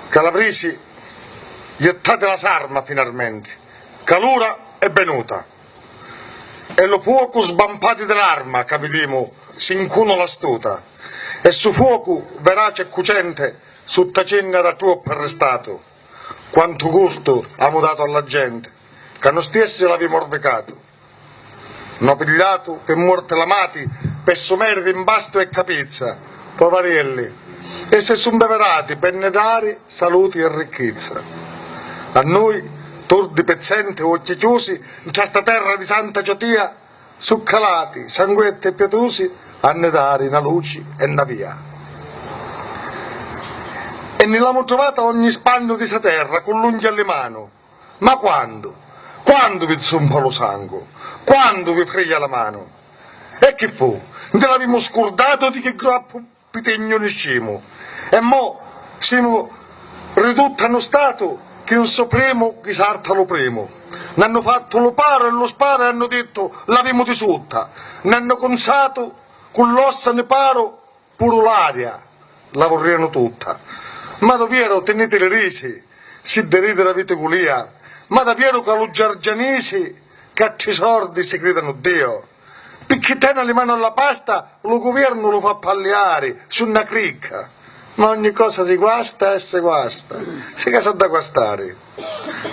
Calabresi, gettate la sarma finalmente, calura è venuta. E lo fuoco sbampati dell'arma, capitimo, s'incuno l'astuta. E su fuoco, verace e cucente, su tacenna era troppo arrestato. Quanto gusto ha dato alla gente, che non stesse l'avevi morbicato. No pigliato, per morte l'amati, per someri d'imbasto e capizza, poverelli, e se son beverati per ne dare saluti e ricchezza. A noi, tordi pezzenti, occhi chiusi, in questa terra di santa giotia, succalati, sanguetti e pietosi, a ne dare una luce e una via. E ne l'abbiamo trovata ogni spagno di sa terra, con l'unghia alle mano. Ma quando? Quando vi zumpa lo sangue? Quando vi freglia la mano? E che fu? Ne l'abbiamo scordato di che groppo pitegno ne scemo. E mo siamo ridotti a uno stato che non sapremo chi sarta lo primo. Ne hanno fatto lo paro e lo sparo e hanno detto l'abbiamo di sotto. Ne hanno consato con l'ossa ne paro pure l'aria. La vorranno tutta. Ma da Piero tenete le risi, si derite la vita culia. Ma da Piero che lo giargianesi, cacci sordi si credano Dio. Perché tiene le mani alla pasta, lo governo lo fa pagliare su una cricca. Ma ogni cosa si guasta e si guasta. Si casa da guastare.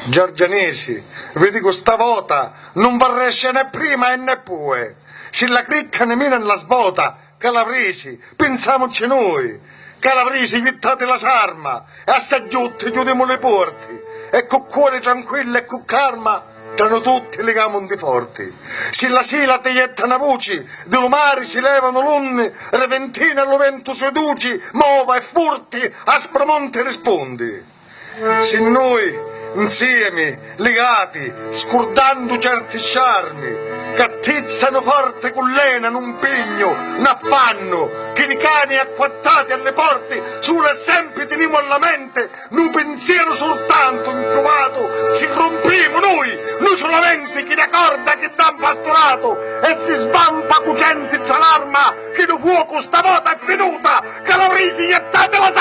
Giargianesi, vi dico stavolta, non varresce né prima e né poi. Se la cricca nemmeno la sbota, Calabresi, pensiamoci noi. Calabresi, vittate la sarma, e a Sagliutti chiudiamo le porte. E con cuore tranquillo e con calma, tranno tutti le gamoni forti. Se la sera ti jetta una voce, dello mare si levano l'onne, repentina lo vento seduci, mova e furti, aspromonte rispondi. Se noi, insieme, legati, scordando certi sciarmi, cattizzano forte con l'ena, un pegno, un affanno, che i cani acquattati alle porte, sulle sempre teniamo alla mente, un pensiero soltanto introvato, si rompimo noi solamente chi ricorda che t'han pastorato, e si svampa cucenti tra l'arma, che lo fuoco stavolta è venuta, Calabresi, gettate la